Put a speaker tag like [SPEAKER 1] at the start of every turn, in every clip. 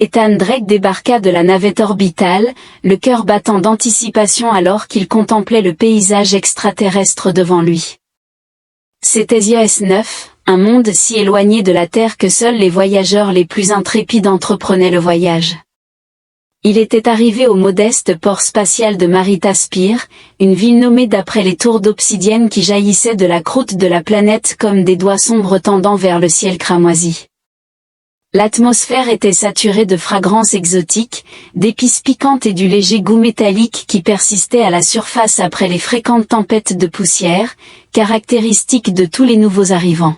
[SPEAKER 1] Ethan Drake débarqua de la navette orbitale, le cœur battant d'anticipation alors qu'il contemplait le paysage extraterrestre devant lui. C'était IS-9, un monde si éloigné de la Terre que seuls les voyageurs les plus intrépides entreprenaient le voyage. Il était arrivé au modeste port spatial de Marita Spire, une ville nommée d'après les tours d'obsidienne qui jaillissaient de la croûte de la planète comme des doigts sombres tendant vers le ciel cramoisi. L'atmosphère était saturée de fragrances exotiques, d'épices piquantes et du léger goût métallique qui persistait à la surface après les fréquentes tempêtes de poussière, caractéristiques de tous les nouveaux arrivants.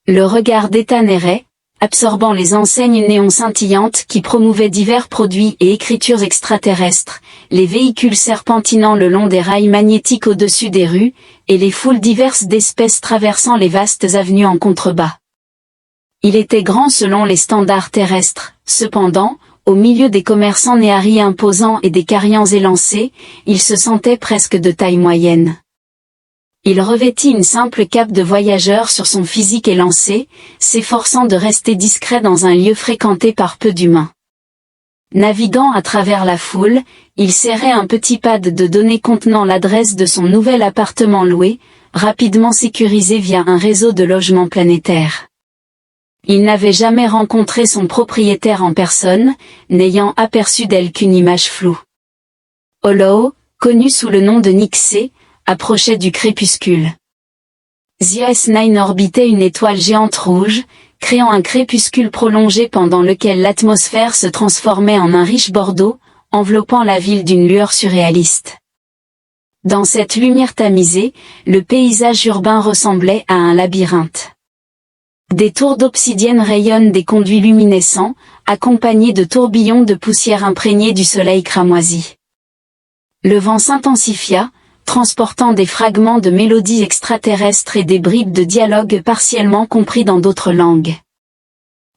[SPEAKER 1] Le regard d'Ethan errait, absorbant les enseignes néon scintillantes qui promouvaient divers produits et écritures extraterrestres, les véhicules serpentinant le long des rails magnétiques au-dessus des rues, et les foules diverses d'espèces traversant les vastes avenues en contrebas. Il était grand selon les standards terrestres, cependant, au milieu des commerçants néharis imposants et des carians élancés, il se sentait presque de taille moyenne. Il revêtit une simple cape de voyageur sur son physique élancé, s'efforçant de rester discret dans un lieu fréquenté par peu d'humains. Naviguant à travers la foule, il serrait un petit pad de données contenant l'adresse de son nouvel appartement loué, rapidement sécurisé via un réseau de logements planétaires. Il n'avait jamais rencontré son propriétaire en personne, n'ayant aperçu d'elle qu'une image floue. Hollow, connu sous le nom de Nixé, approchait du crépuscule. IS-9 orbitait une étoile géante rouge, créant un crépuscule prolongé pendant lequel l'atmosphère se transformait en un riche bordeaux, enveloppant la ville d'une lueur surréaliste. Dans cette lumière tamisée, le paysage urbain ressemblait à un labyrinthe. Des tours d'obsidienne rayonnent des conduits luminescents, accompagnés de tourbillons de poussière imprégnés du soleil cramoisi. Le vent s'intensifia, transportant des fragments de mélodies extraterrestres et des bribes de dialogues partiellement compris dans d'autres langues.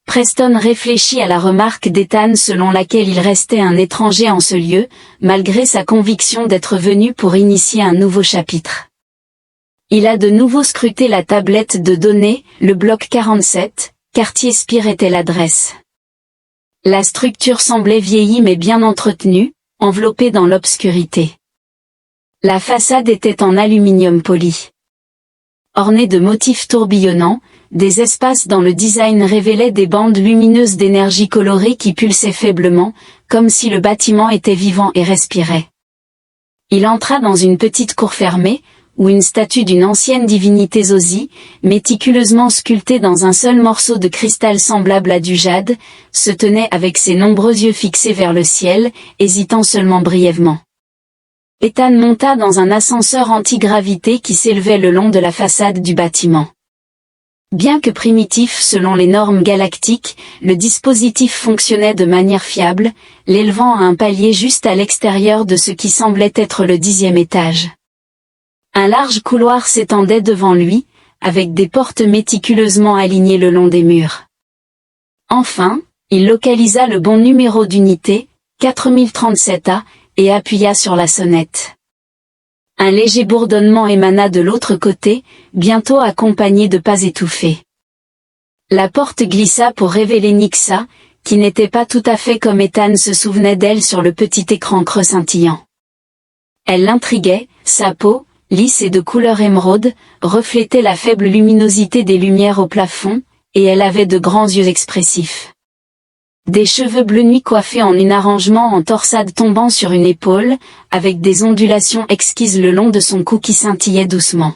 [SPEAKER 1] Preston réfléchit à la remarque d'Ethan selon laquelle il restait un étranger en ce lieu, malgré sa conviction d'être venu pour initier un nouveau chapitre. Il a de nouveau scruté la tablette de données, le bloc 47, quartier Spire était l'adresse. La structure semblait vieillie mais bien entretenue, enveloppée dans l'obscurité. La façade était en aluminium poli. Ornée de motifs tourbillonnants, des espaces dans le design révélaient des bandes lumineuses d'énergie colorée qui pulsaient faiblement, comme si le bâtiment était vivant et respirait. Il entra dans une petite cour fermée, où une statue d'une ancienne divinité Zosie, méticuleusement sculptée dans un seul morceau de cristal semblable à du jade, se tenait avec ses nombreux yeux fixés vers le ciel, hésitant seulement brièvement. Ethan monta dans un ascenseur anti-gravité qui s'élevait le long de la façade du bâtiment. Bien que primitif selon les normes galactiques, le dispositif fonctionnait de manière fiable, l'élevant à un palier juste à l'extérieur de ce qui semblait être le 10e étage. Un large couloir s'étendait devant lui, avec des portes méticuleusement alignées le long des murs. Enfin, il localisa le bon numéro d'unité, 4037A, et appuya sur la sonnette. Un léger bourdonnement émana de l'autre côté, bientôt accompagné de pas étouffés. La porte glissa pour révéler Nixa, qui n'était pas tout à fait comme Ethan se souvenait d'elle sur le petit écran creux scintillant. Elle l'intriguait, sa peau, lisse et de couleur émeraude, reflétait la faible luminosité des lumières au plafond, et elle avait de grands yeux expressifs. Des cheveux bleu nuit coiffés en un arrangement en torsade tombant sur une épaule, avec des ondulations exquises le long de son cou qui scintillait doucement.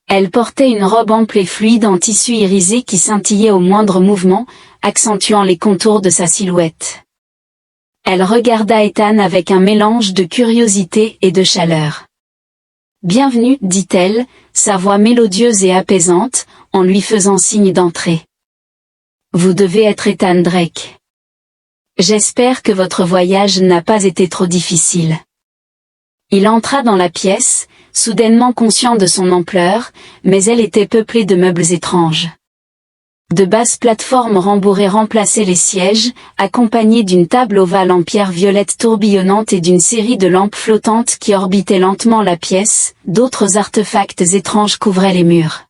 [SPEAKER 1] Elle portait une robe ample et fluide en tissu irisé qui scintillait au moindre mouvement, accentuant les contours de sa silhouette. Elle regarda Ethan avec un mélange de curiosité et de chaleur. « Bienvenue, dit-elle, sa voix mélodieuse et apaisante, en lui faisant signe d'entrer. Vous devez être Ethan Drake. J'espère que votre voyage n'a pas été trop difficile. » Il entra dans la pièce, soudainement conscient de son ampleur, mais elle était peuplée de meubles étranges. De basses plateformes rembourrées remplaçaient les sièges, accompagnées d'une table ovale en pierre violette tourbillonnante et d'une série de lampes flottantes qui orbitaient lentement la pièce, d'autres artefacts étranges couvraient les murs.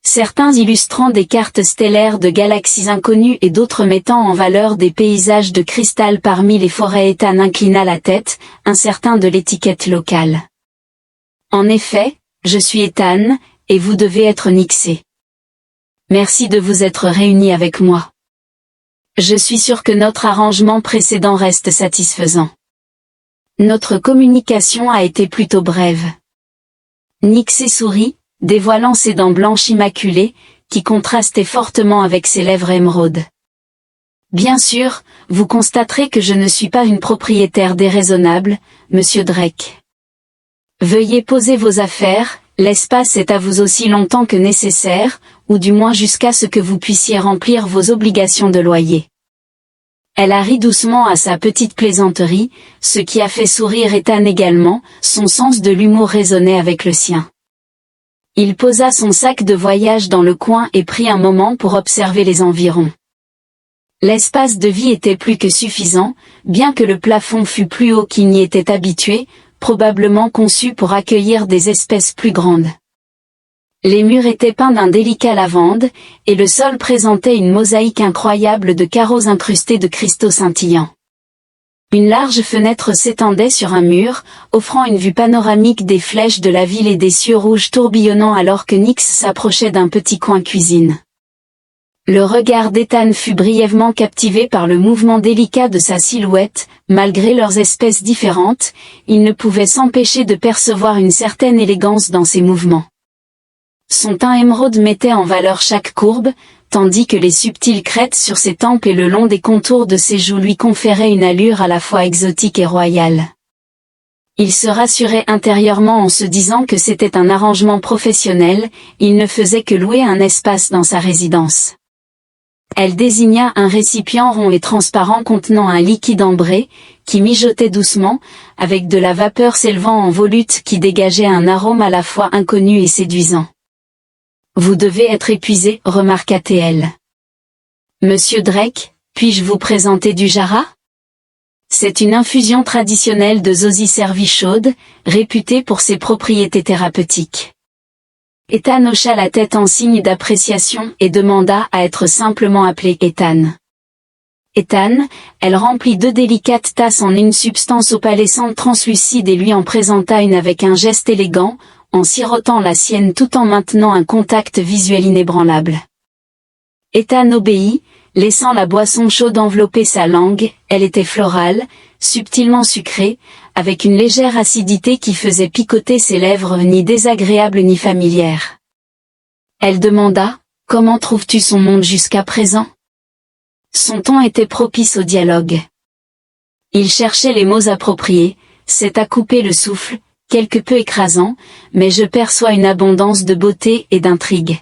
[SPEAKER 1] Certains illustrant des cartes stellaires de galaxies inconnues et d'autres mettant en valeur des paysages de cristal parmi les forêts. Ethan inclina la tête, incertain de l'étiquette locale. En effet, je suis Ethan, et vous devez être Nixé. Merci de vous être réunis avec moi. Je suis sûr que notre arrangement précédent reste satisfaisant. Notre communication a été plutôt brève. Nixé sourit, dévoilant ses dents blanches immaculées, qui contrastaient fortement avec ses lèvres émeraudes. Bien sûr, vous constaterez que je ne suis pas une propriétaire déraisonnable, monsieur Drake. Veuillez poser vos affaires, l'espace est à vous aussi longtemps que nécessaire, ou du moins jusqu'à ce que vous puissiez remplir vos obligations de loyer. Elle a ri doucement à sa petite plaisanterie, ce qui a fait sourire Ethan également, son sens de l'humour résonnait avec le sien. Il posa son sac de voyage dans le coin et prit un moment pour observer les environs. L'espace de vie était plus que suffisant, bien que le plafond fût plus haut qu'il n'y était habitué, probablement conçu pour accueillir des espèces plus grandes. Les murs étaient peints d'un délicat lavande, et le sol présentait une mosaïque incroyable de carreaux incrustés de cristaux scintillants. Une large fenêtre s'étendait sur un mur, offrant une vue panoramique des flèches de la ville et des cieux rouges tourbillonnant alors que Nix s'approchait d'un petit coin cuisine. Le regard d'Ethan fut brièvement captivé par le mouvement délicat de sa silhouette, malgré leurs espèces différentes, il ne pouvait s'empêcher de percevoir une certaine élégance dans ses mouvements. Son teint émeraude mettait en valeur chaque courbe, tandis que les subtiles crêtes sur ses tempes et le long des contours de ses joues lui conféraient une allure à la fois exotique et royale. Il se rassurait intérieurement en se disant que c'était un arrangement professionnel, il ne faisait que louer un espace dans sa résidence. Elle désigna un récipient rond et transparent contenant un liquide ambré, qui mijotait doucement, avec de la vapeur s'élevant en volutes qui dégageait un arôme à la fois inconnu et séduisant. « Vous devez être épuisé, remarqua-t-elle. Monsieur Drake, puis-je vous présenter du Jara? C'est une infusion traditionnelle de zosie servie chaude, réputée pour ses propriétés thérapeutiques. » Ethan hocha la tête en signe d'appréciation et demanda à être simplement appelé Ethan. Ethan, elle remplit 2 délicates tasses en une substance opalescente translucide et lui en présenta une avec un geste élégant, en sirotant la sienne tout en maintenant un contact visuel inébranlable. Ethan obéit, laissant la boisson chaude envelopper sa langue, elle était florale, subtilement sucrée, avec une légère acidité qui faisait picoter ses lèvres ni désagréable ni familière. Elle demanda, « Comment trouves-tu son monde jusqu'à présent ?» Son ton était propice au dialogue. Il cherchait les mots appropriés, c'est à couper le souffle, quelque peu écrasant, mais je perçois une abondance de beauté et d'intrigue.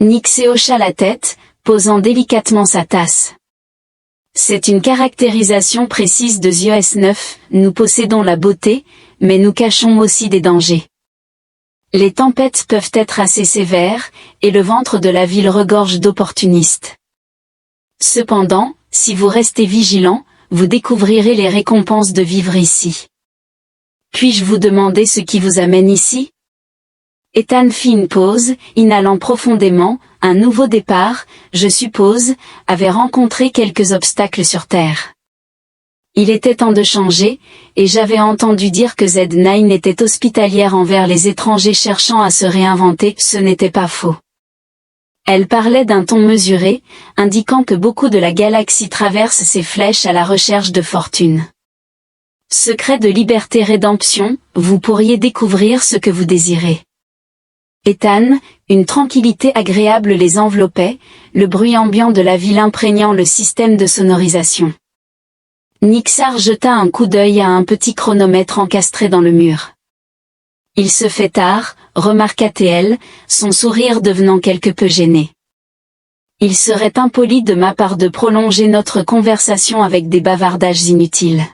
[SPEAKER 1] Nixé hocha la tête, posant délicatement sa tasse. C'est une caractérisation précise de Zios 9, nous possédons la beauté, mais nous cachons aussi des dangers. Les tempêtes peuvent être assez sévères, et le ventre de la ville regorge d'opportunistes. Cependant, si vous restez vigilant, vous découvrirez les récompenses de vivre ici. Puis-je vous demander ce qui vous amène ici? Ethan fit une pause, inhalant profondément, un nouveau départ, je suppose, avait rencontré quelques obstacles sur Terre. Il était temps de changer, et j'avais entendu dire que Z9 était hospitalière envers les étrangers cherchant à se réinventer, ce n'était pas faux. Elle parlait d'un ton mesuré, indiquant que beaucoup de la galaxie traverse ses flèches à la recherche de fortune. Secret de liberté-rédemption, vous pourriez découvrir ce que vous désirez. Ethan, une tranquillité agréable les enveloppait, le bruit ambiant de la ville imprégnant le système de sonorisation. Nixar jeta un coup d'œil à un petit chronomètre encastré dans le mur. Il se fait tard, remarqua-t-elle, son sourire devenant quelque peu gêné. Il serait impoli de ma part de prolonger notre conversation avec des bavardages inutiles.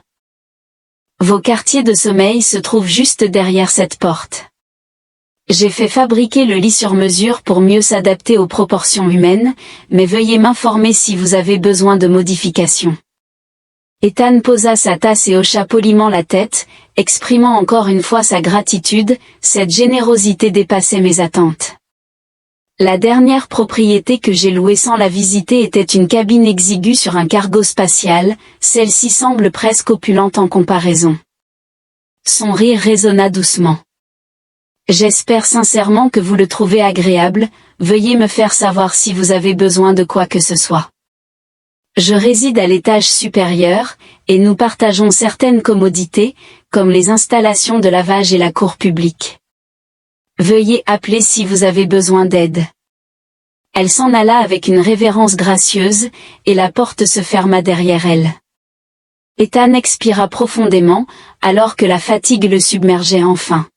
[SPEAKER 1] Vos quartiers de sommeil se trouvent juste derrière cette porte. J'ai fait fabriquer le lit sur mesure pour mieux s'adapter aux proportions humaines, mais veuillez m'informer si vous avez besoin de modifications. Ethan posa sa tasse et hocha poliment la tête, exprimant encore une fois sa gratitude, cette générosité dépassait mes attentes. La dernière propriété que j'ai louée sans la visiter était une cabine exiguë sur un cargo spatial, celle-ci semble presque opulente en comparaison. Son rire résonna doucement. J'espère sincèrement que vous le trouvez agréable, veuillez me faire savoir si vous avez besoin de quoi que ce soit. Je réside à l'étage supérieur, et nous partageons certaines commodités, comme les installations de lavage et la cour publique. Veuillez appeler si vous avez besoin d'aide. Elle s'en alla avec une révérence gracieuse, et la porte se ferma derrière elle. Ethan expira profondément, alors que la fatigue le submergeait enfin.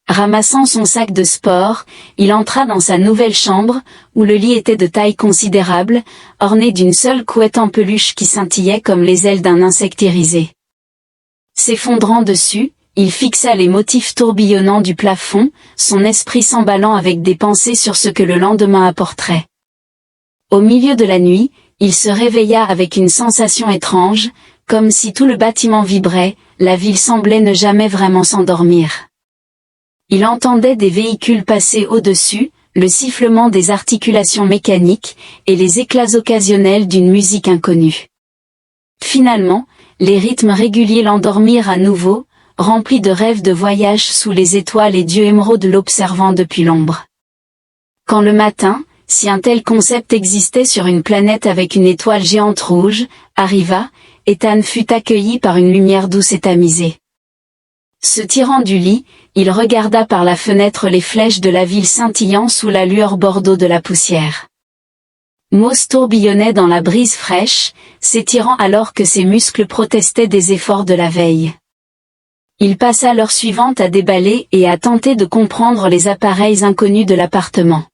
[SPEAKER 1] Ramassant son sac de sport, il entra dans sa nouvelle chambre, où le lit était de taille considérable, orné d'une seule couette en peluche qui scintillait comme les ailes d'un insecte irisé. S'effondrant dessus, il fixa les motifs tourbillonnants du plafond, son esprit s'emballant avec des pensées sur ce que le lendemain apporterait. Au milieu de la nuit, il se réveilla avec une sensation étrange, comme si tout le bâtiment vibrait, la ville semblait ne jamais vraiment s'endormir. Il entendait des véhicules passer au-dessus, le sifflement des articulations mécaniques, et les éclats occasionnels d'une musique inconnue. Finalement, les rythmes réguliers l'endormirent à nouveau, rempli de rêves de voyage sous les étoiles et d'yeux émeraudes l'observant depuis l'ombre. Quand le matin, si un tel concept existait sur une planète avec une étoile géante rouge, arriva, Ethan fut accueilli par une lumière douce et tamisée. Se tirant du lit, il regarda par la fenêtre les flèches de la ville scintillant sous la lueur bordeaux de la poussière. Moss tourbillonnait dans la brise fraîche, s'étirant alors que ses muscles protestaient des efforts de la veille. Il passa l'heure suivante à déballer et à tenter de comprendre les appareils inconnus de l'appartement.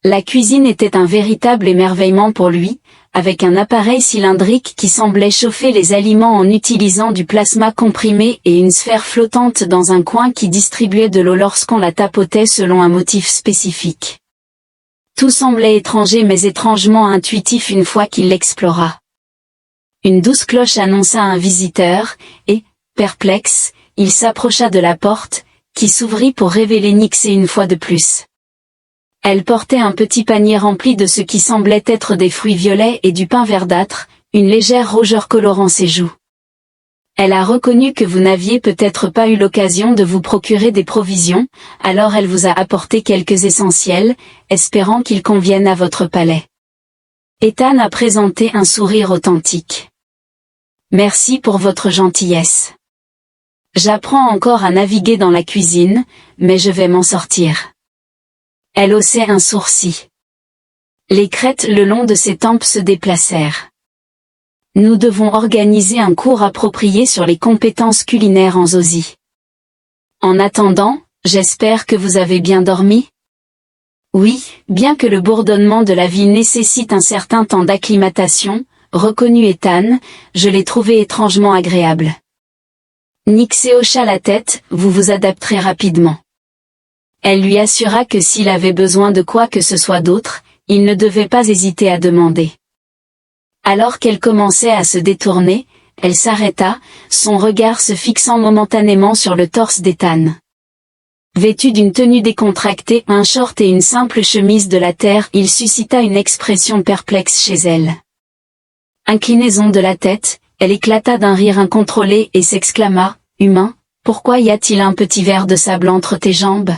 [SPEAKER 1] La cuisine était un véritable émerveillement pour lui, avec un appareil cylindrique qui semblait chauffer les aliments en utilisant du plasma comprimé et une sphère flottante dans un coin qui distribuait de l'eau lorsqu'on la tapotait selon un motif spécifique. Tout semblait étranger mais étrangement intuitif une fois qu'il l'explora. Une douce cloche annonça un visiteur, et, perplexe, il s'approcha de la porte, qui s'ouvrit pour révéler Nixie une fois de plus. Elle portait un petit panier rempli de ce qui semblait être des fruits violets et du pain verdâtre, une légère rougeur colorant ses joues. Elle a reconnu que vous n'aviez peut-être pas eu l'occasion de vous procurer des provisions, alors elle vous a apporté quelques essentiels, espérant qu'ils conviennent à votre palais. Ethan a présenté un sourire authentique. Merci pour votre gentillesse. J'apprends encore à naviguer dans la cuisine, mais je vais m'en sortir. Elle haussait un sourcil. Les crêtes le long de ses tempes se déplacèrent. Nous devons organiser un cours approprié sur les compétences culinaires en Zosie. En attendant, j'espère que vous avez bien dormi? Oui, bien que le bourdonnement de la ville nécessite un certain temps d'acclimatation, reconnut Ethan, je l'ai trouvé étrangement agréable. Nixie hocha la tête, vous vous adapterez rapidement. Elle lui assura que s'il avait besoin de quoi que ce soit d'autre, il ne devait pas hésiter à demander. Alors qu'elle commençait à se détourner, elle s'arrêta, son regard se fixant momentanément sur le torse d'Ethan. Vêtu d'une tenue décontractée, un short et une simple chemise de la terre, il suscita une expression perplexe chez elle. Inclinaison de la tête, elle éclata d'un rire incontrôlé et s'exclama, « Humain, pourquoi y a-t-il un petit verre de sable entre tes jambes ?»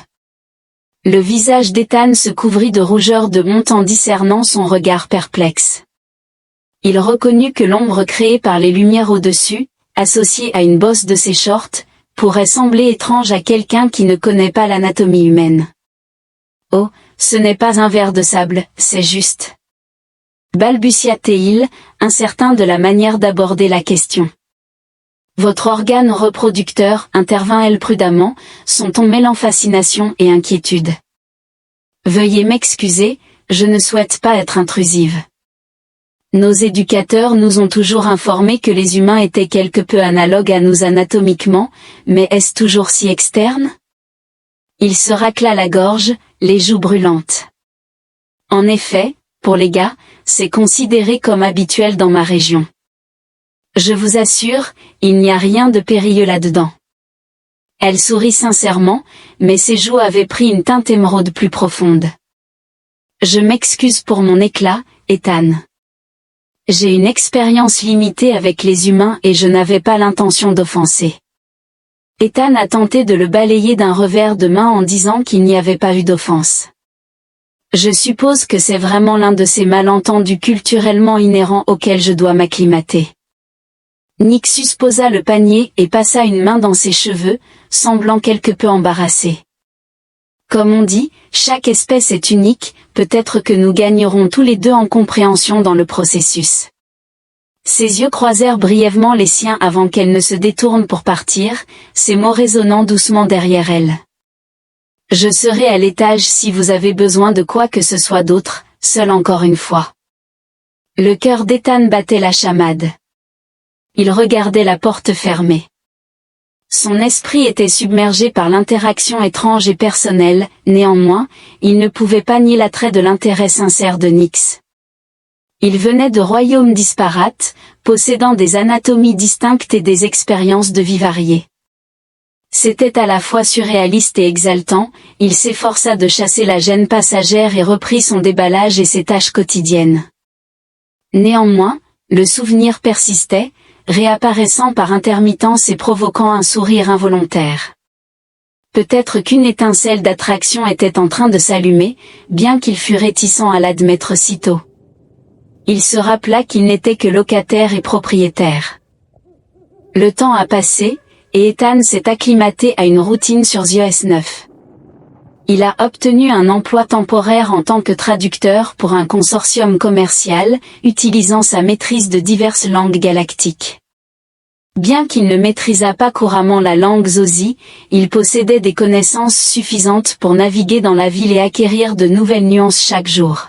[SPEAKER 1] Le visage d'Ethan se couvrit de rougeur de honte en discernant son regard perplexe. Il reconnut que l'ombre créée par les lumières au-dessus, associée à une bosse de ses shorts, pourrait sembler étrange à quelqu'un qui ne connaît pas l'anatomie humaine. Oh, ce n'est pas un verre de sable, c'est juste. Balbutia-t-il, incertain de la manière d'aborder la question. Votre organe reproducteur, intervint-elle prudemment, son ton mêlant fascination et inquiétude. Veuillez m'excuser, je ne souhaite pas être intrusive. Nos éducateurs nous ont toujours informé que les humains étaient quelque peu analogues à nous anatomiquement, mais est-ce toujours si externe? Il se racla la gorge, les joues brûlantes. En effet, pour les gars, c'est considéré comme habituel dans ma région. Je vous assure, il n'y a rien de périlleux là-dedans. Elle sourit sincèrement, mais ses joues avaient pris une teinte émeraude plus profonde. Je m'excuse pour mon éclat, Ethan. J'ai une expérience limitée avec les humains et je n'avais pas l'intention d'offenser. Ethan a tenté de le balayer d'un revers de main en disant qu'il n'y avait pas eu d'offense. Je suppose que c'est vraiment l'un de ces malentendus culturellement inhérents auxquels je dois m'acclimater. Nixus posa le panier et passa une main dans ses cheveux, semblant quelque peu embarrassé. Comme on dit, chaque espèce est unique, peut-être que nous gagnerons tous les deux en compréhension dans le processus. Ses yeux croisèrent brièvement les siens avant qu'elle ne se détourne pour partir, ses mots résonnant doucement derrière elle. Je serai à l'étage si vous avez besoin de quoi que ce soit d'autre, seul encore une fois. Le cœur d'Ethan battait la chamade. Il regardait la porte fermée. Son esprit était submergé par l'interaction étrange et personnelle, néanmoins, il ne pouvait pas nier l'attrait de l'intérêt sincère de Nyx. Il venait de royaumes disparates, possédant des anatomies distinctes et des expériences de vie variées. C'était à la fois surréaliste et exaltant, il s'efforça de chasser la gêne passagère et reprit son déballage et ses tâches quotidiennes. Néanmoins, le souvenir persistait, réapparaissant par intermittence et provoquant un sourire involontaire. Peut-être qu'une étincelle d'attraction était en train de s'allumer, bien qu'il fût réticent à l'admettre sitôt. Il se rappela qu'il n'était que locataire et propriétaire. Le temps a passé, et Ethan s'est acclimaté à une routine sur iOS 9. Il a obtenu un emploi temporaire en tant que traducteur pour un consortium commercial, utilisant sa maîtrise de diverses langues galactiques. Bien qu'il ne maîtrisât pas couramment la langue Zozi, il possédait des connaissances suffisantes pour naviguer dans la ville et acquérir de nouvelles nuances chaque jour.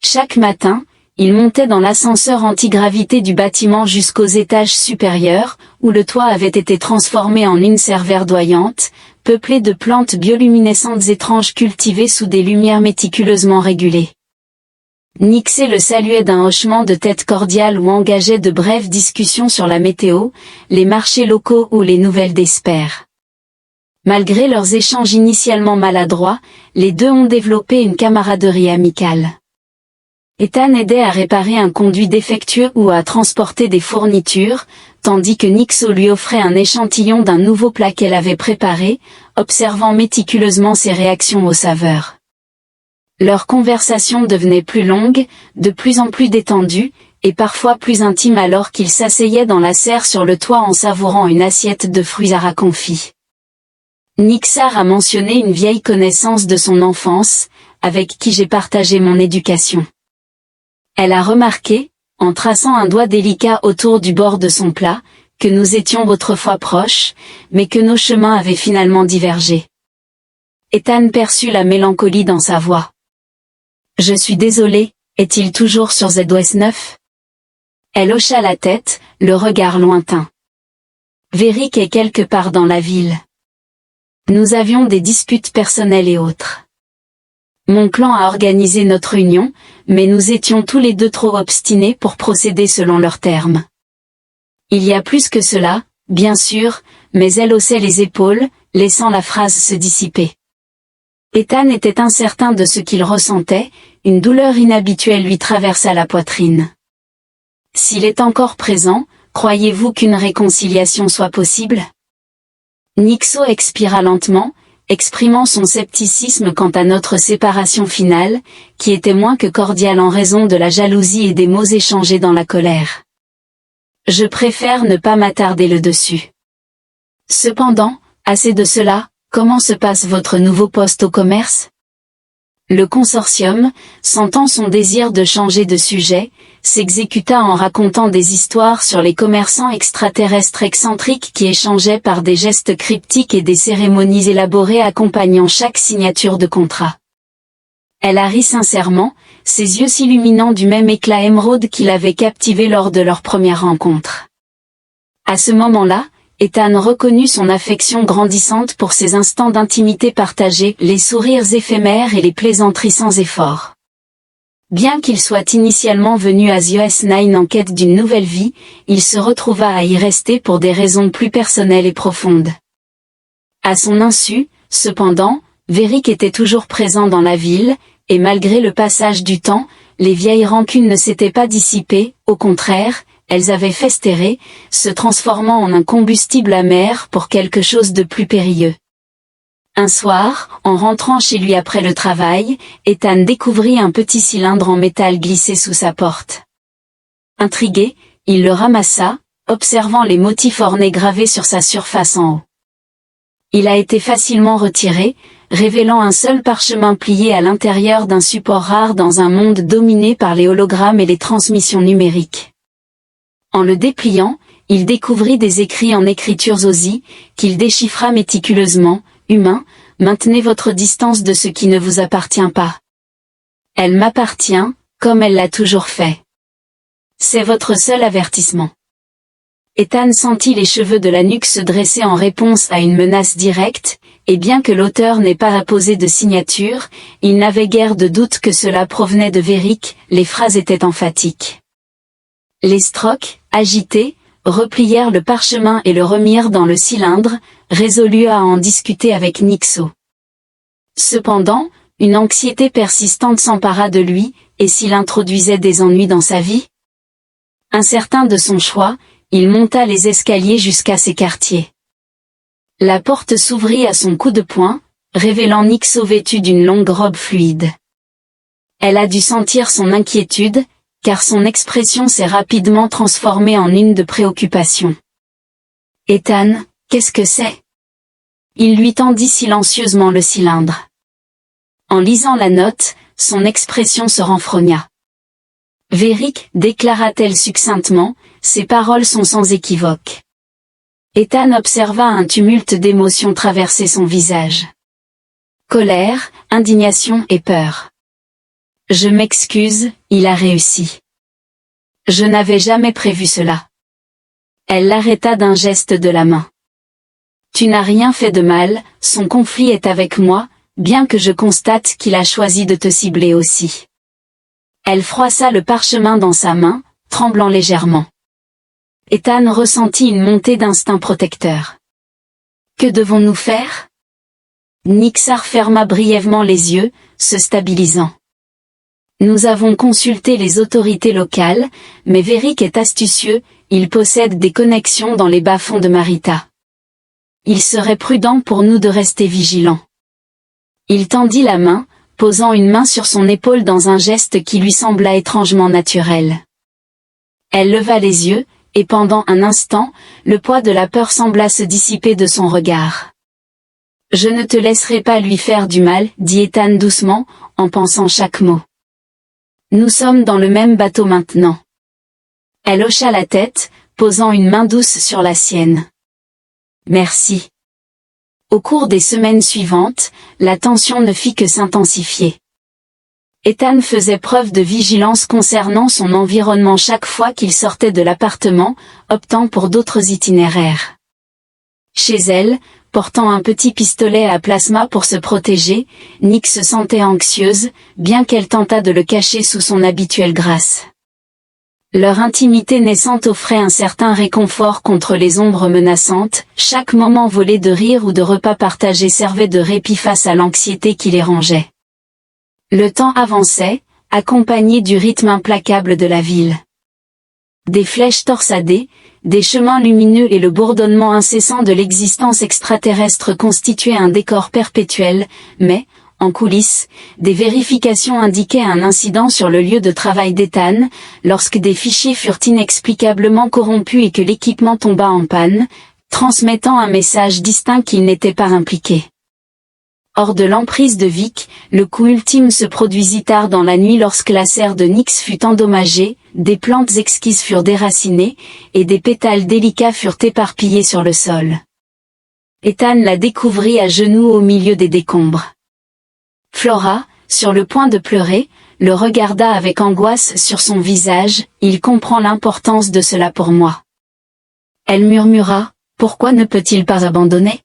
[SPEAKER 1] Chaque matin, il montait dans l'ascenseur antigravité du bâtiment jusqu'aux étages supérieurs, où le toit avait été transformé en une serre verdoyante, peuplée de plantes bioluminescentes étranges cultivées sous des lumières méticuleusement régulées. Nixé le saluait d'un hochement de tête cordial ou engageait de brèves discussions sur la météo, les marchés locaux ou les nouvelles d'Esper. Malgré leurs échanges initialement maladroits, les deux ont développé une camaraderie amicale. Ethan aidait à réparer un conduit défectueux ou à transporter des fournitures, tandis que Nyxo lui offrait un échantillon d'un nouveau plat qu'elle avait préparé, observant méticuleusement ses réactions aux saveurs. Leur conversation devenait plus longue, de plus en plus détendue, et parfois plus intime alors qu'ils s'asseyaient dans la serre sur le toit en savourant une assiette de fruits à ras confits. Nyxar a mentionné une vieille connaissance de son enfance, avec qui j'ai partagé mon éducation. Elle a remarqué, en traçant un doigt délicat autour du bord de son plat, que nous étions autrefois proches, mais que nos chemins avaient finalement divergé. Ethan perçut la mélancolie dans sa voix. « Je suis désolé, est-il toujours sur ZOS 9 ?» Elle hocha la tête, le regard lointain. « Véric est quelque part dans la ville. Nous avions des disputes personnelles et autres. Mon clan a organisé notre union, mais nous étions tous les deux trop obstinés pour procéder selon leurs termes. Il y a plus que cela, bien sûr, mais elle haussait les épaules, laissant la phrase se dissiper. Ethan était incertain de ce qu'il ressentait, une douleur inhabituelle lui traversa la poitrine. S'il est encore présent, croyez-vous qu'une réconciliation soit possible ? Nyxo expira lentement, exprimant son scepticisme quant à notre séparation finale, qui était moins que cordiale en raison de la jalousie et des mots échangés dans la colère. Je préfère ne pas m'attarder le dessus. Cependant, assez de cela, comment se passe votre nouveau poste au commerce ? Le consortium, sentant son désir de changer de sujet, s'exécuta en racontant des histoires sur les commerçants extraterrestres excentriques qui échangeaient par des gestes cryptiques et des cérémonies élaborées accompagnant chaque signature de contrat. Elle a ri sincèrement, ses yeux s'illuminant du même éclat émeraude qui l'avait captivé lors de leur première rencontre. À ce moment-là, Ethan reconnut son affection grandissante pour ces instants d'intimité partagés, les sourires éphémères et les plaisanteries sans effort. Bien qu'il soit initialement venu à ZOS 9 en quête d'une nouvelle vie, il se retrouva à y rester pour des raisons plus personnelles et profondes. À son insu, cependant, Véric était toujours présent dans la ville, et malgré le passage du temps, les vieilles rancunes ne s'étaient pas dissipées, au contraire, elles avaient festéré, se transformant en un combustible amer pour quelque chose de plus périlleux. Un soir, en rentrant chez lui après le travail, Ethan découvrit un petit cylindre en métal glissé sous sa porte. Intrigué, il le ramassa, observant les motifs ornés gravés sur sa surface en haut. Il a été facilement retiré, révélant un seul parchemin plié à l'intérieur d'un support rare dans un monde dominé par les hologrammes et les transmissions numériques. En le dépliant, il découvrit des écrits en écriture Aussie, qu'il déchiffra méticuleusement. Humain, maintenez votre distance de ce qui ne vous appartient pas. Elle m'appartient, comme elle l'a toujours fait. C'est votre seul avertissement. Ethan sentit les cheveux de la nuque se dresser en réponse à une menace directe, et bien que l'auteur n'ait pas apposé de signature, il n'avait guère de doute que cela provenait de Véric, les phrases étaient emphatiques. Les Stroke, agités, replièrent le parchemin et le remirent dans le cylindre, résolus à en discuter avec Nyxo. Cependant, une anxiété persistante s'empara de lui, et s'il introduisait des ennuis dans sa vie? Incertain de son choix, il monta les escaliers jusqu'à ses quartiers. La porte s'ouvrit à son coup de poing, révélant Nyxo vêtue d'une longue robe fluide. Elle a dû sentir son inquiétude, car son expression s'est rapidement transformée en une de préoccupation. « Ethan, qu'est-ce que c'est ?» Il lui tendit silencieusement le cylindre. En lisant la note, son expression se renfrogna. « Véric, déclara-t-elle succinctement, ses paroles sont sans équivoque. » Ethan observa un tumulte d'émotions traverser son visage. Colère, indignation et peur. « Je m'excuse, il a réussi. Je n'avais jamais prévu cela. » Elle l'arrêta d'un geste de la main. « Tu n'as rien fait de mal, son conflit est avec moi, bien que je constate qu'il a choisi de te cibler aussi. » Elle froissa le parchemin dans sa main, tremblant légèrement. Ethan ressentit une montée d'instinct protecteur. « Que devons-nous faire ?» Nyxar ferma brièvement les yeux, se stabilisant. « Nous avons consulté les autorités locales, mais Véric est astucieux, il possède des connexions dans les bas-fonds de Marita. Il serait prudent pour nous de rester vigilants. » Il tendit la main, posant une main sur son épaule dans un geste qui lui sembla étrangement naturel. Elle leva les yeux, et pendant un instant, le poids de la peur sembla se dissiper de son regard. « Je ne te laisserai pas lui faire du mal, » dit Ethan doucement, en pensant chaque mot. « Nous sommes dans le même bateau maintenant. » Elle hocha la tête, posant une main douce sur la sienne. « Merci. » Au cours des semaines suivantes, la tension ne fit que s'intensifier. Ethan faisait preuve de vigilance concernant son environnement chaque fois qu'il sortait de l'appartement, optant pour d'autres itinéraires. Chez elle, portant un petit pistolet à plasma pour se protéger, Nyx se sentait anxieuse, bien qu'elle tentât de le cacher sous son habituelle grâce. Leur intimité naissante offrait un certain réconfort contre les ombres menaçantes, chaque moment volé de rire ou de repas partagés servait de répit face à l'anxiété qui les rongeait. Le temps avançait, accompagné du rythme implacable de la ville. Des flèches torsadées, des chemins lumineux et le bourdonnement incessant de l'existence extraterrestre constituaient un décor perpétuel, mais, en coulisses, des vérifications indiquaient un incident sur le lieu de travail d'Ethan, lorsque des fichiers furent inexplicablement corrompus et que l'équipement tomba en panne, transmettant un message distinct qu'il n'était pas impliqué. Hors de l'emprise de Vic, le coup ultime se produisit tard dans la nuit lorsque la serre de Nyx fut endommagée, des plantes exquises furent déracinées, et des pétales délicats furent éparpillés sur le sol. Ethan la découvrit à genoux au milieu des décombres. Flora, sur le point de pleurer, le regarda avec angoisse sur son visage, « Il comprend l'importance de cela pour moi. » Elle murmura, « Pourquoi ne peut-il pas abandonner ?»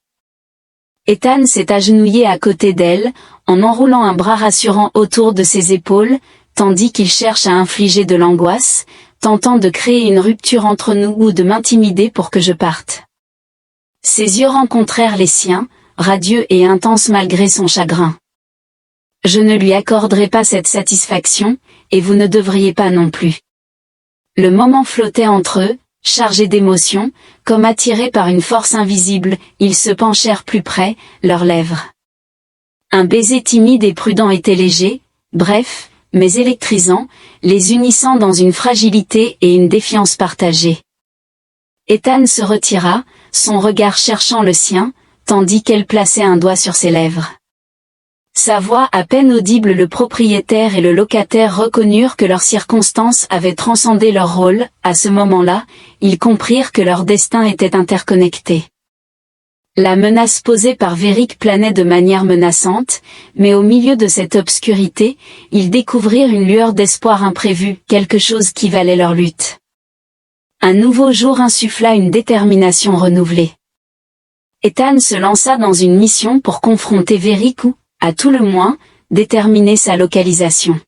[SPEAKER 1] Ethan s'est agenouillé à côté d'elle, en enroulant un bras rassurant autour de ses épaules, tandis qu'il cherche à infliger de l'angoisse, tentant de créer une rupture entre nous ou de m'intimider pour que je parte. Ses yeux rencontrèrent les siens, radieux et intenses malgré son chagrin. Je ne lui accorderai pas cette satisfaction, et vous ne devriez pas non plus. Le moment flottait entre eux, chargés d'émotions, comme attirés par une force invisible, ils se penchèrent plus près, leurs lèvres. Un baiser timide et prudent était léger, bref, mais électrisant, les unissant dans une fragilité et une défiance partagée. Ethan se retira, son regard cherchant le sien, tandis qu'elle plaçait un doigt sur ses lèvres. Sa voix à peine audible, le propriétaire et le locataire reconnurent que leurs circonstances avaient transcendé leur rôle. À ce moment-là, ils comprirent que leur destin était interconnecté. La menace posée par Verick planait de manière menaçante, mais au milieu de cette obscurité, ils découvrirent une lueur d'espoir imprévue, quelque chose qui valait leur lutte. Un nouveau jour insuffla une détermination renouvelée. Ethan se lança dans une mission pour confronter Verick ou, à tout le moins, déterminer sa localisation.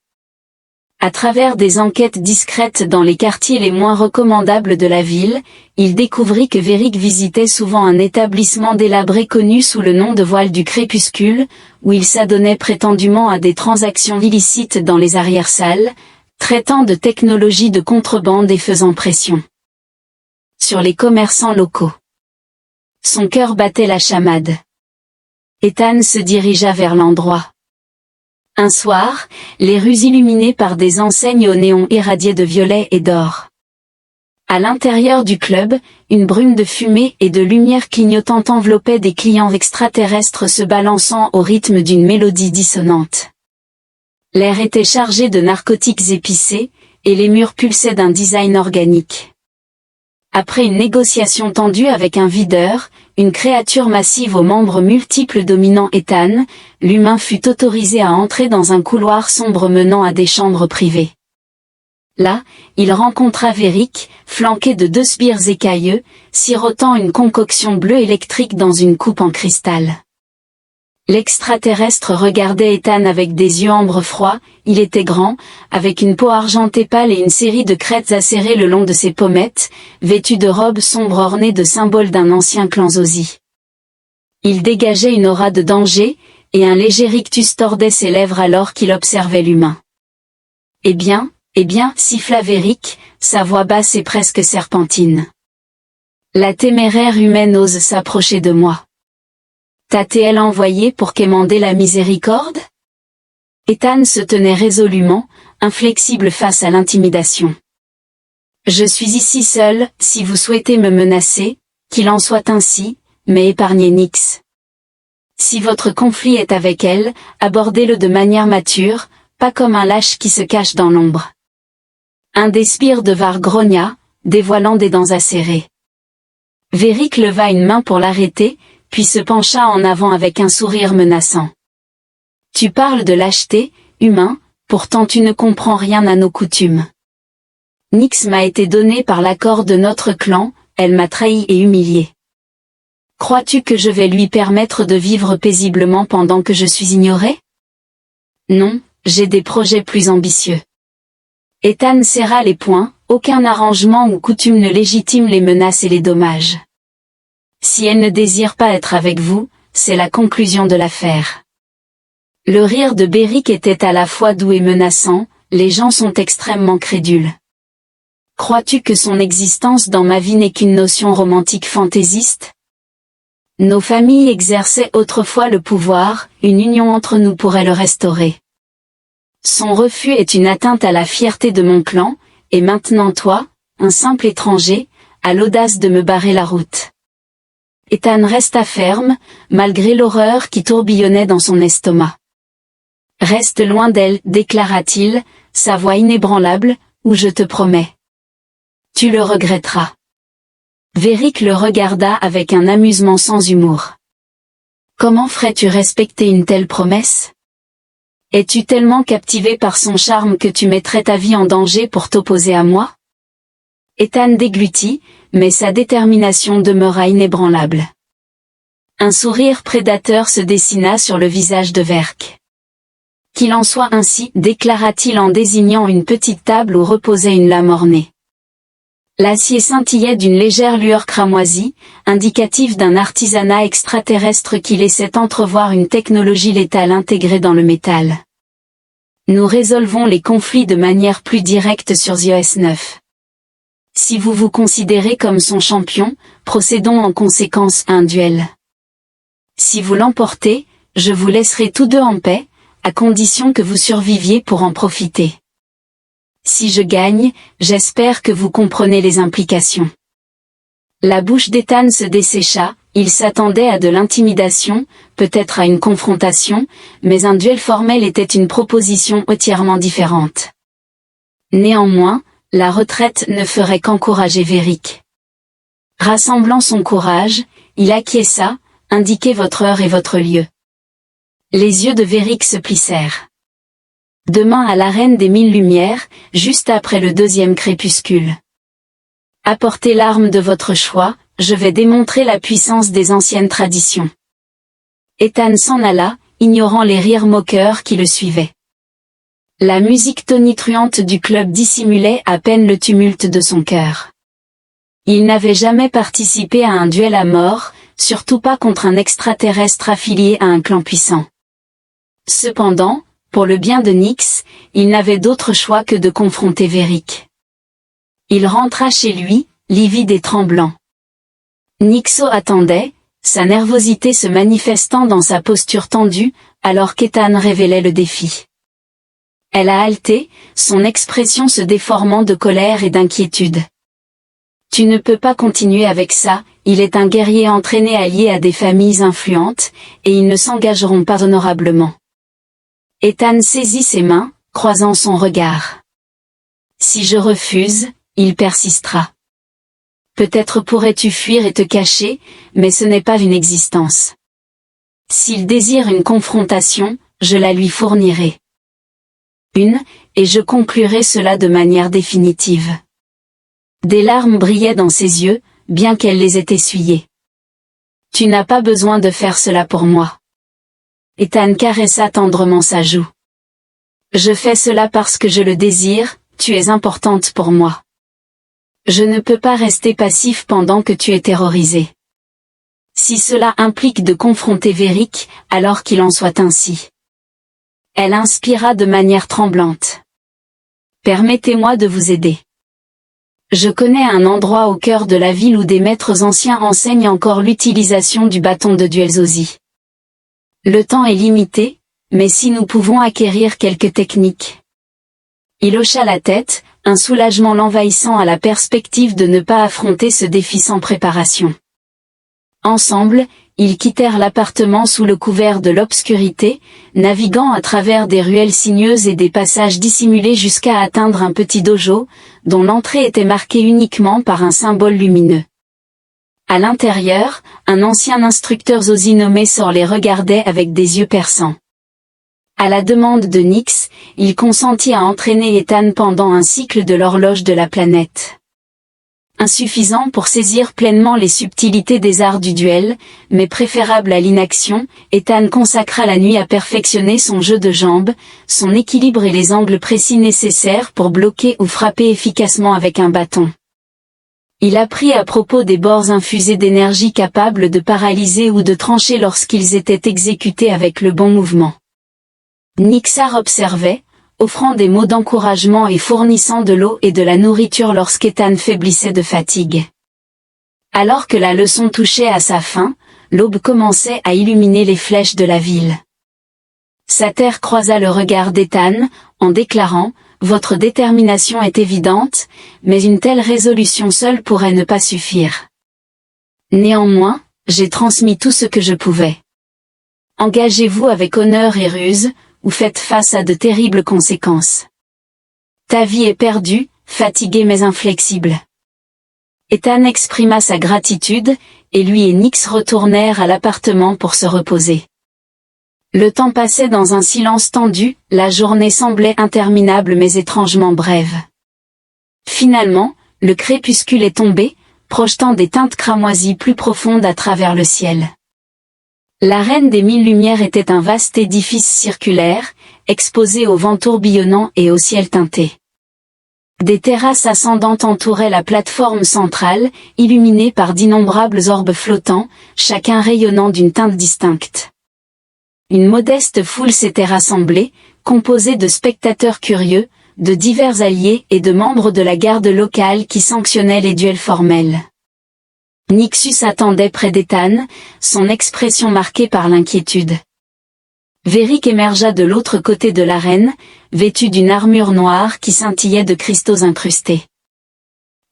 [SPEAKER 1] À travers des enquêtes discrètes dans les quartiers les moins recommandables de la ville, il découvrit que Verick visitait souvent un établissement délabré connu sous le nom de Voile du Crépuscule, où il s'adonnait prétendument à des transactions illicites dans les arrière-salles, traitant de technologies de contrebande et faisant pression sur les commerçants locaux. Son cœur battait la chamade. Ethan se dirigea vers l'endroit. Un soir, les rues illuminées par des enseignes au néon irradiaient de violet et d'or. À l'intérieur du club, une brume de fumée et de lumière clignotante enveloppait des clients extraterrestres se balançant au rythme d'une mélodie dissonante. L'air était chargé de narcotiques épicés, et les murs pulsaient d'un design organique. Après une négociation tendue avec un videur, une créature massive aux membres multiples dominant Ethan, l'humain fut autorisé à entrer dans un couloir sombre menant à des chambres privées. Là, il rencontra Verick, flanqué de 2 sbires écailleux, sirotant une concoction bleue électrique dans une coupe en cristal. L'extraterrestre regardait Ethan avec des yeux ambre froids. Il était grand, avec une peau argentée pâle et une série de crêtes acérées le long de ses pommettes, vêtu de robes sombres ornées de symboles d'un ancien clan Zozi. Il dégageait une aura de danger, et un léger rictus tordait ses lèvres alors qu'il observait l'humain. Eh bien, siffla Verick, sa voix basse et presque serpentine. La téméraire humaine ose s'approcher de moi. T'a-t-elle envoyé pour quémander la miséricorde? Ethan se tenait résolument, inflexible face à l'intimidation. Je suis ici seul, si vous souhaitez me menacer, qu'il en soit ainsi, mais épargnez Nyx. Si votre conflit est avec elle, abordez-le de manière mature, pas comme un lâche qui se cache dans l'ombre. Un des sbires de Var grogna, dévoilant des dents acérées. Verick leva une main pour l'arrêter, puis se pencha en avant avec un sourire menaçant. Tu parles de lâcheté, humain, pourtant tu ne comprends rien à nos coutumes. Nyx m'a été donnée par l'accord de notre clan, elle m'a trahi et humilié. Crois-tu que je vais lui permettre de vivre paisiblement pendant que je suis ignoré? Non, j'ai des projets plus ambitieux. Ethan serra les poings, aucun arrangement ou coutume ne légitime les menaces et les dommages. Si elle ne désire pas être avec vous, c'est la conclusion de l'affaire. Le rire de Verick était à la fois doux et menaçant, les gens sont extrêmement crédules. Crois-tu que son existence dans ma vie n'est qu'une notion romantique fantaisiste? Nos familles exerçaient autrefois le pouvoir, une union entre nous pourrait le restaurer. Son refus est une atteinte à la fierté de mon clan, et maintenant toi, un simple étranger, as l'audace de me barrer la route. Ethan resta ferme, malgré l'horreur qui tourbillonnait dans son estomac. Reste loin d'elle, déclara-t-il, sa voix inébranlable, ou je te promets. Tu le regretteras. Verick le regarda avec un amusement sans humour. Comment ferais-tu respecter une telle promesse? Es-tu tellement captivé par son charme que tu mettrais ta vie en danger pour t'opposer à moi? Ethan déglutit, mais sa détermination demeura inébranlable. Un sourire prédateur se dessina sur le visage de Verick. Qu'il en soit ainsi, déclara-t-il en désignant une petite table où reposait une lame ornée. L'acier scintillait d'une légère lueur cramoisie, indicatif d'un artisanat extraterrestre qui laissait entrevoir une technologie létale intégrée dans le métal. Nous résolvons les conflits de manière plus directe sur Zios 9. Si vous vous considérez comme son champion, procédons en conséquence à un duel. Si vous l'emportez, je vous laisserai tous deux en paix, à condition que vous surviviez pour en profiter. Si je gagne, j'espère que vous comprenez les implications. La bouche d'Ethan se dessécha, il s'attendait à de l'intimidation, peut-être à une confrontation, mais un duel formel était une proposition entièrement différente. Néanmoins, la retraite ne ferait qu'encourager Veric. Rassemblant son courage, il acquiesça, indiquez votre heure et votre lieu. Les yeux de Veric se plissèrent. Demain à l'arène des 1000 lumières, juste après le deuxième crépuscule. Apportez l'arme de votre choix, je vais démontrer la puissance des anciennes traditions. Ethan s'en alla, ignorant les rires moqueurs qui le suivaient. La musique tonitruante du club dissimulait à peine le tumulte de son cœur. Il n'avait jamais participé à un duel à mort, surtout pas contre un extraterrestre affilié à un clan puissant. Cependant, pour le bien de Nyx, il n'avait d'autre choix que de confronter Veric. Il rentra chez lui, livide et tremblant. Nyxo attendait, sa nervosité se manifestant dans sa posture tendue, alors qu'Ethan révélait le défi. Elle a halté, son expression se déformant de colère et d'inquiétude. Tu ne peux pas continuer avec ça, il est un guerrier entraîné allié à des familles influentes, et ils ne s'engageront pas honorablement. Ethan saisit ses mains, croisant son regard. Si je refuse, il persistera. Peut-être pourrais-tu fuir et te cacher, mais ce n'est pas une existence. S'il désire une confrontation, je la lui fournirai. Et je conclurai cela de manière définitive. Des larmes brillaient dans ses yeux, bien qu'elle les ait essuyées. Tu n'as pas besoin de faire cela pour moi. Ethan caressa tendrement sa joue. Je fais cela parce que je le désire, tu es importante pour moi. Je ne peux pas rester passif pendant que tu es terrorisé. Si cela implique de confronter Veric, alors qu'il en soit ainsi. Elle inspira de manière tremblante. Permettez-moi de vous aider. Je connais un endroit au cœur de la ville où des maîtres anciens enseignent encore l'utilisation du bâton de Duelzosi. Le temps est limité, mais si nous pouvons acquérir quelques techniques. Il hocha la tête, un soulagement l'envahissant à la perspective de ne pas affronter ce défi sans préparation. Ensemble, ils quittèrent l'appartement sous le couvert de l'obscurité, naviguant à travers des ruelles sinueuses et des passages dissimulés jusqu'à atteindre un petit dojo, dont l'entrée était marquée uniquement par un symbole lumineux. À l'intérieur, un ancien instructeur Zosi nommé Sor les regardait avec des yeux perçants. À la demande de Nyx, il consentit à entraîner Ethan pendant un cycle de l'horloge de la planète. Insuffisant pour saisir pleinement les subtilités des arts du duel, mais préférable à l'inaction, Ethan consacra la nuit à perfectionner son jeu de jambes, son équilibre et les angles précis nécessaires pour bloquer ou frapper efficacement avec un bâton. Il apprit à propos des bords infusés d'énergie capables de paralyser ou de trancher lorsqu'ils étaient exécutés avec le bon mouvement. Nyxar observait, offrant des mots d'encouragement et fournissant de l'eau et de la nourriture lorsqu'Ethan faiblissait de fatigue. Alors que la leçon touchait à sa fin, l'aube commençait à illuminer les flèches de la ville. Sater croisa le regard d'Ethan, en déclarant « Votre détermination est évidente, mais une telle résolution seule pourrait ne pas suffire. Néanmoins, j'ai transmis tout ce que je pouvais. Engagez-vous avec honneur et ruse, ou faites face à de terribles conséquences. Ta vie est perdue, fatigué mais inflexible. » Ethan exprima sa gratitude, et lui et Nyx retournèrent à l'appartement pour se reposer. Le temps passait dans un silence tendu, la journée semblait interminable mais étrangement brève. Finalement, le crépuscule est tombé, projetant des teintes cramoisies plus profondes à travers le ciel. L'arène des 1000 lumières était un vaste édifice circulaire, exposé au vent tourbillonnant et au ciel teinté. Des terrasses ascendantes entouraient la plateforme centrale, illuminée par d'innombrables orbes flottants, chacun rayonnant d'une teinte distincte. Une modeste foule s'était rassemblée, composée de spectateurs curieux, de divers alliés et de membres de la garde locale qui sanctionnaient les duels formels. Nixus attendait près d'Ethan, son expression marquée par l'inquiétude. Véric émergea de l'autre côté de l'arène, vêtu d'une armure noire qui scintillait de cristaux incrustés.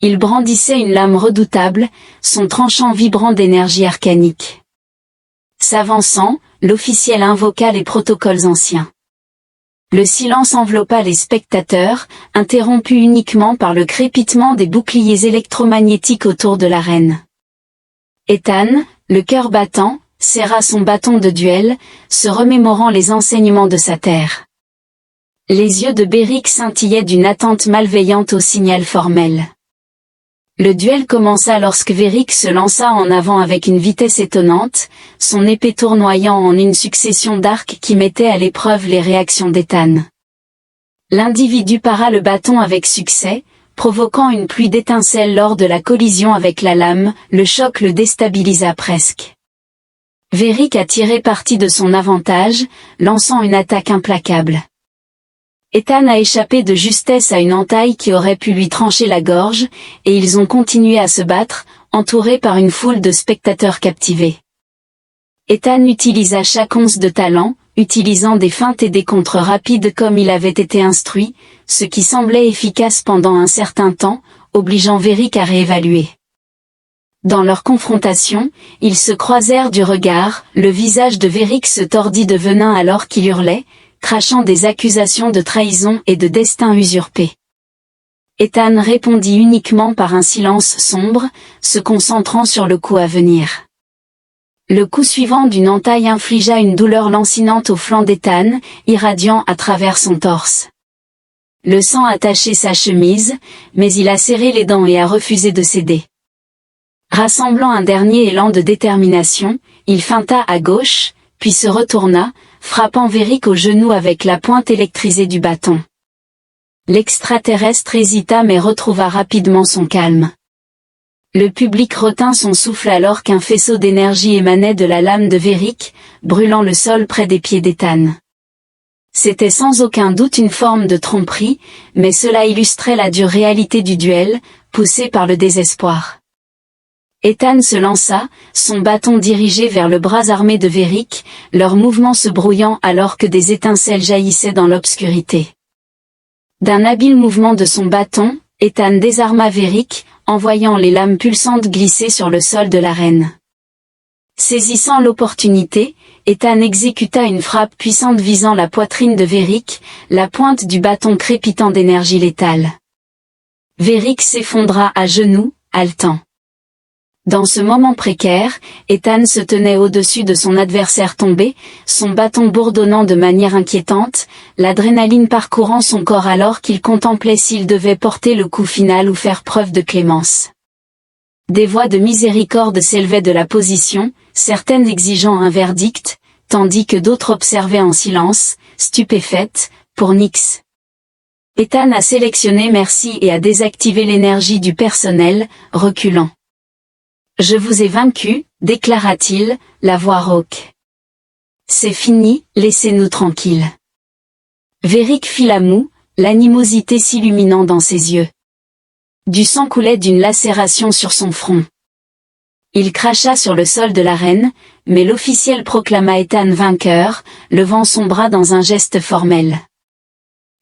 [SPEAKER 1] Il brandissait une lame redoutable, son tranchant vibrant d'énergie arcanique. S'avançant, l'officiel invoqua les protocoles anciens. Le silence enveloppa les spectateurs, interrompu uniquement par le crépitement des boucliers électromagnétiques autour de l'arène. Ethan, le cœur battant, serra son bâton de duel, se remémorant les enseignements de sa terre. Les yeux de Beric scintillaient d'une attente malveillante au signal formel. Le duel commença lorsque Véric se lança en avant avec une vitesse étonnante, son épée tournoyant en une succession d'arcs qui mettaient à l'épreuve les réactions d'Ethan. L'individu para le bâton avec succès, provoquant une pluie d'étincelles lors de la collision avec la lame, le choc le déstabilisa presque. Véric a tiré parti de son avantage, lançant une attaque implacable. Ethan a échappé de justesse à une entaille qui aurait pu lui trancher la gorge, et ils ont continué à se battre, entourés par une foule de spectateurs captivés. Ethan utilisa chaque once de talent, utilisant des feintes et des contres rapides comme il avait été instruit, ce qui semblait efficace pendant un certain temps, obligeant Véric à réévaluer. Dans leur confrontation, ils se croisèrent du regard, le visage de Véric se tordit de venin alors qu'il hurlait, crachant des accusations de trahison et de destin usurpé. Ethan répondit uniquement par un silence sombre, se concentrant sur le coup à venir. Le coup suivant d'une entaille infligea une douleur lancinante au flanc d'Ethan, irradiant à travers son torse. Le sang a taché sa chemise, mais il a serré les dents et a refusé de céder. Rassemblant un dernier élan de détermination, il feinta à gauche, puis se retourna, frappant Véric au genou avec la pointe électrisée du bâton. L'extraterrestre hésita mais retrouva rapidement son calme. Le public retint son souffle alors qu'un faisceau d'énergie émanait de la lame de Véric, brûlant le sol près des pieds d'Ethan. C'était sans aucun doute une forme de tromperie, mais cela illustrait la dure réalité du duel, poussé par le désespoir. Ethan se lança, son bâton dirigé vers le bras armé de Véric, leurs mouvements se brouillant alors que des étincelles jaillissaient dans l'obscurité. D'un habile mouvement de son bâton, Ethan désarma Véric, envoyant les lames pulsantes glisser sur le sol de l'arène. Saisissant l'opportunité, Ethan exécuta une frappe puissante visant la poitrine de Véric, la pointe du bâton crépitant d'énergie létale. Véric s'effondra à genoux, haletant. Dans ce moment précaire, Ethan se tenait au-dessus de son adversaire tombé, son bâton bourdonnant de manière inquiétante, l'adrénaline parcourant son corps alors qu'il contemplait s'il devait porter le coup final ou faire preuve de clémence. Des voix de miséricorde s'élevaient de la position, certaines exigeant un verdict, tandis que d'autres observaient en silence, stupéfaites, pour Nyx. Ethan a sélectionné merci et a désactivé l'énergie du personnel, reculant. « Je vous ai vaincu, déclara-t-il, la voix rauque. C'est fini, laissez-nous tranquilles. Véric fit la moue, l'animosité s'illuminant dans ses yeux. Du sang coulait d'une lacération sur son front. Il cracha sur le sol de l'arène, mais l'officiel proclama Ethan vainqueur, levant son bras dans un geste formel.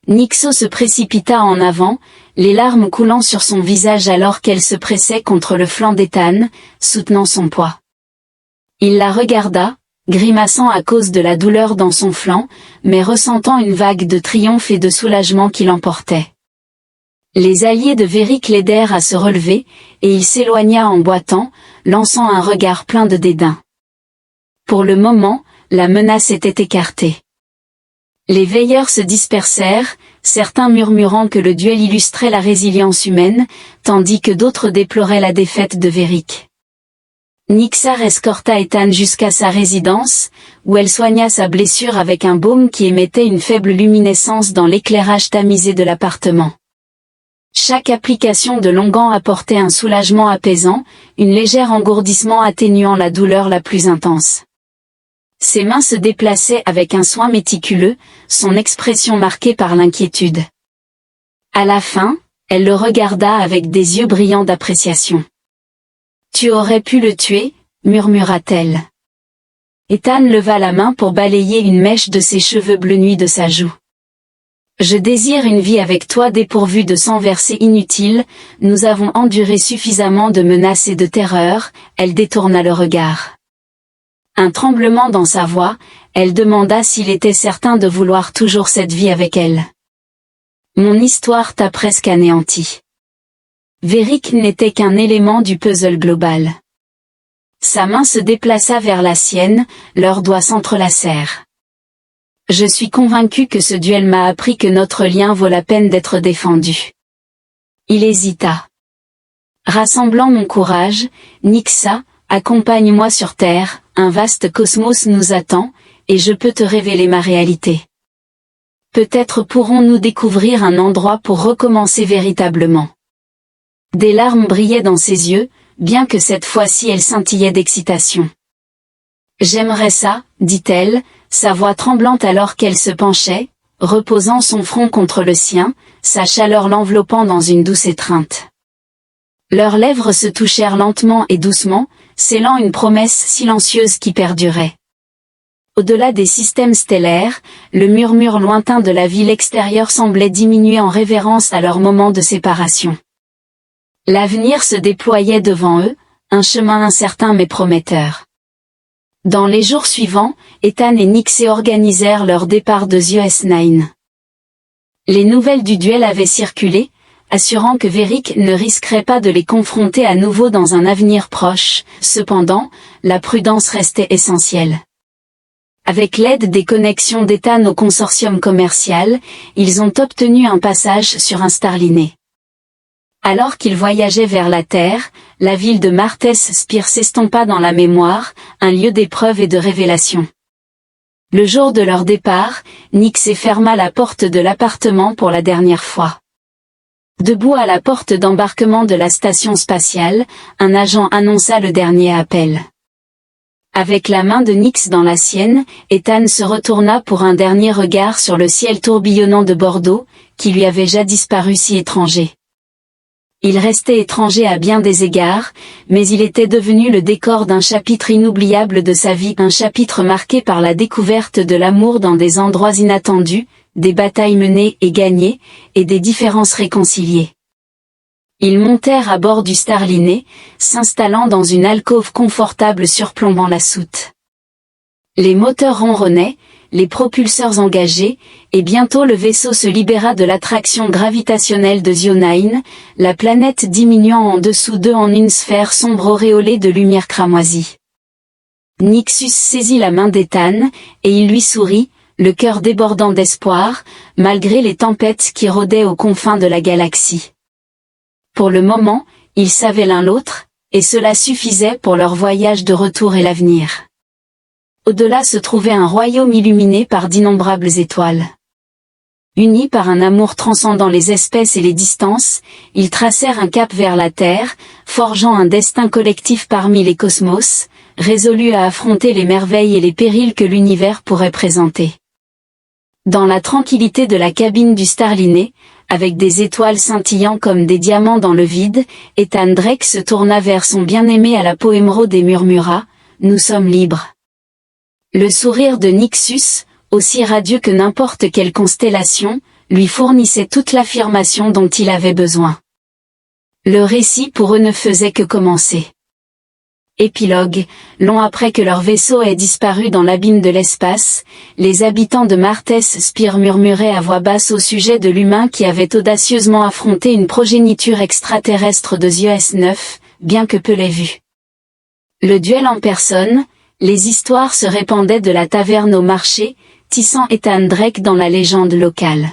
[SPEAKER 1] Nyxo se précipita en avant, les larmes coulant sur son visage alors qu'elle se pressait contre le flanc d'Ethan, soutenant son poids. Il la regarda, grimaçant à cause de la douleur dans son flanc, mais ressentant une vague de triomphe et de soulagement qui l'emportait. Les alliés de Véric l'aidèrent à se relever, et il s'éloigna en boitant, lançant un regard plein de dédain. Pour le moment, la menace était écartée. Les veilleurs se dispersèrent, certains murmurant que le duel illustrait la résilience humaine, tandis que d'autres déploraient la défaite de Véric. Nyxar escorta Ethan jusqu'à sa résidence, où elle soigna sa blessure avec un baume qui émettait une faible luminescence dans l'éclairage tamisé de l'appartement. Chaque application de longan apportait un soulagement apaisant, une légère engourdissement atténuant la douleur la plus intense. Ses mains se déplaçaient avec un soin méticuleux, son expression marquée par l'inquiétude. À la fin, elle le regarda avec des yeux brillants d'appréciation. « Tu aurais pu le tuer » murmura-t-elle. Ethan leva la main pour balayer une mèche de ses cheveux bleu nuit de sa joue. « Je désire une vie avec toi dépourvue de sang versé inutile, nous avons enduré suffisamment de menaces et de terreurs », elle détourna le regard. Un tremblement dans sa voix, elle demanda s'il était certain de vouloir toujours cette vie avec elle. « Mon histoire t'a presque anéanti. » Verick n'était qu'un élément du puzzle global. Sa main se déplaça vers la sienne, leurs doigts s'entrelacèrent. « Je suis convaincu que ce duel m'a appris que notre lien vaut la peine d'être défendu. » Il hésita. « Rassemblant mon courage, Nixa, accompagne-moi sur Terre, un vaste cosmos nous attend, et je peux te révéler ma réalité. Peut-être pourrons-nous découvrir un endroit pour recommencer véritablement. » Des larmes brillaient dans ses yeux, bien que cette fois-ci elle scintillait d'excitation. « J'aimerais ça, dit-elle, sa voix tremblante alors qu'elle se penchait, reposant son front contre le sien, sa chaleur l'enveloppant dans une douce étreinte. Leurs lèvres se touchèrent lentement et doucement, scellant une promesse silencieuse qui perdurait. Au-delà des systèmes stellaires, le murmure lointain de la ville extérieure semblait diminuer en révérence à leur moment de séparation. L'avenir se déployait devant eux, un chemin incertain mais prometteur. Dans les jours suivants, Ethan et Nixé organisèrent leur départ de US9. Les nouvelles du duel avaient circulé, assurant que Verick ne risquerait pas de les confronter à nouveau dans un avenir proche. Cependant, la prudence restait essentielle. Avec l'aide des connexions d'Ethan au consortium commercial, ils ont obtenu un passage sur un Starliné. Alors qu'ils voyageaient vers la Terre, la ville de Martes Spire s'estompa dans la mémoire, un lieu d'épreuve et de révélation. Le jour de leur départ, Nixé ferma la porte de l'appartement pour la dernière fois. Debout à la porte d'embarquement de la station spatiale, un agent annonça le dernier appel. Avec la main de Nix dans la sienne, Ethan se retourna pour un dernier regard sur le ciel tourbillonnant de Bordeaux, qui lui avait jadis paru si étranger. Il restait étranger à bien des égards, mais il était devenu le décor d'un chapitre inoubliable de sa vie, un chapitre marqué par la découverte de l'amour dans des endroits inattendus, des batailles menées et gagnées, et des différences réconciliées. Ils montèrent à bord du Starliné, s'installant dans une alcôve confortable surplombant la soute. Les moteurs ronronnaient, les propulseurs engagés, et bientôt le vaisseau se libéra de l'attraction gravitationnelle de Zio9, la planète diminuant en dessous d'eux en une sphère sombre auréolée de lumière cramoisie. Nixus saisit la main d'Ethan, et il lui sourit, le cœur débordant d'espoir, malgré les tempêtes qui rôdaient aux confins de la galaxie. Pour le moment, ils savaient l'un l'autre, et cela suffisait pour leur voyage de retour et l'avenir. Au-delà se trouvait un royaume illuminé par d'innombrables étoiles. Unis par un amour transcendant les espèces et les distances, ils tracèrent un cap vers la Terre, forgeant un destin collectif parmi les cosmos, résolus à affronter les merveilles et les périls que l'univers pourrait présenter. Dans la tranquillité de la cabine du Starliné, avec des étoiles scintillant comme des diamants dans le vide, Ethan Drake se tourna vers son bien-aimé à la peau émeraude et murmura « Nous sommes libres ». Le sourire de Nixus, aussi radieux que n'importe quelle constellation, lui fournissait toute l'affirmation dont il avait besoin. Le récit pour eux ne faisait que commencer. Épilogue, long après que leur vaisseau ait disparu dans l'abîme de l'espace, les habitants de Martes Spire murmuraient à voix basse au sujet de l'humain qui avait audacieusement affronté une progéniture extraterrestre de US9, bien que peu l'ait vu. Le duel en personne, les histoires se répandaient de la taverne au marché, tissant Ethan Drake dans la légende locale.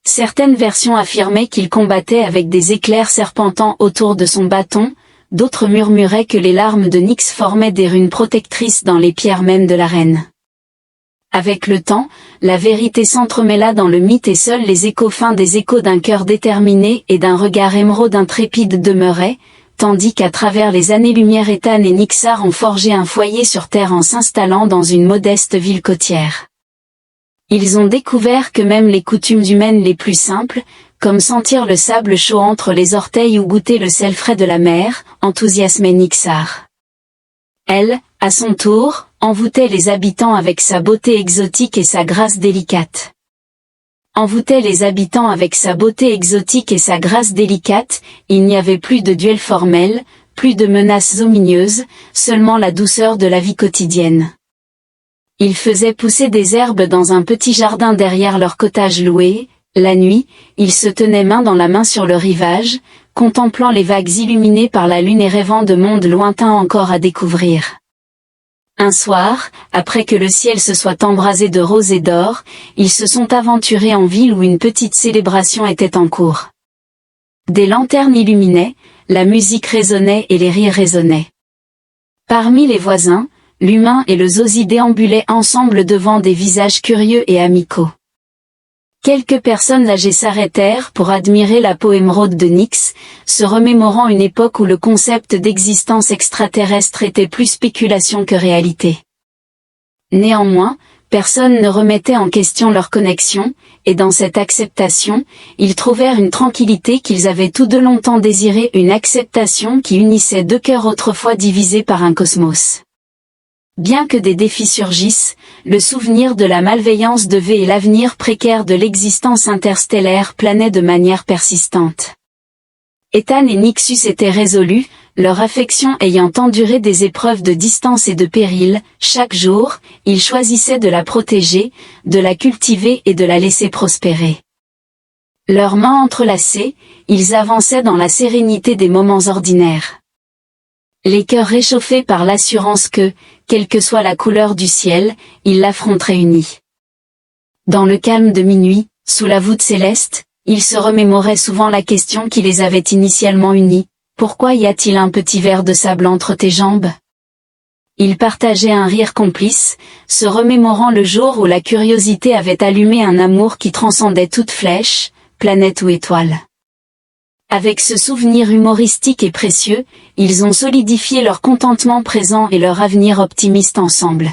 [SPEAKER 1] Certaines versions affirmaient qu'il combattait avec des éclairs serpentant autour de son bâton, d'autres murmuraient que les larmes de Nyx formaient des runes protectrices dans les pierres mêmes de l'arène. Avec le temps, la vérité s'entremêla dans le mythe et seuls les échos fins des échos d'un cœur déterminé et d'un regard émeraude intrépide demeuraient, tandis qu'à travers les années-lumière Ethan et Nyxar ont forgé un foyer sur Terre en s'installant dans une modeste ville côtière. Ils ont découvert que même les coutumes humaines les plus simples, comme sentir le sable chaud entre les orteils ou goûter le sel frais de la mer, enthousiasmaient Nyxar. Elle, à son tour, envoûtait les habitants avec sa beauté exotique et sa grâce délicate. Envoûtait les habitants avec sa beauté exotique et sa grâce délicate, il n'y avait plus de duels formels, plus de menaces omineuses, seulement la douceur de la vie quotidienne. Ils faisaient pousser des herbes dans un petit jardin derrière leur cottage loué, la nuit, ils se tenaient main dans la main sur le rivage, contemplant les vagues illuminées par la lune et rêvant de mondes lointains encore à découvrir. Un soir, après que le ciel se soit embrasé de rose et d'or, ils se sont aventurés en ville où une petite célébration était en cours. Des lanternes illuminaient, la musique résonnait et les rires résonnaient. Parmi les voisins, l'humain et le zosie déambulaient ensemble devant des visages curieux et amicaux. Quelques personnes âgées s'arrêtèrent pour admirer la peau émeraude de Nyx, se remémorant une époque où le concept d'existence extraterrestre était plus spéculation que réalité. Néanmoins, personne ne remettait en question leur connexion, et dans cette acceptation, ils trouvèrent une tranquillité qu'ils avaient tout de longtemps désirée, une acceptation qui unissait deux cœurs autrefois divisés par un cosmos. Bien que des défis surgissent, le souvenir de la malveillance devait et l'avenir précaire de l'existence interstellaire planait de manière persistante. Ethan et Nyxus étaient résolus, leur affection ayant enduré des épreuves de distance et de péril, chaque jour, ils choisissaient de la protéger, de la cultiver et de la laisser prospérer. Leurs mains entrelacées, ils avançaient dans la sérénité des moments ordinaires. Les cœurs réchauffés par l'assurance que, quelle que soit la couleur du ciel, ils l'affronteraient unis. Dans le calme de minuit, sous la voûte céleste, ils se remémoraient souvent la question qui les avait initialement unis, pourquoi y a-t-il un petit verre de sable entre tes jambes? Ils partageaient un rire complice, se remémorant le jour où la curiosité avait allumé un amour qui transcendait toute flèche, planète ou étoile. Avec ce souvenir humoristique et précieux, ils ont solidifié leur contentement présent et leur avenir optimiste ensemble.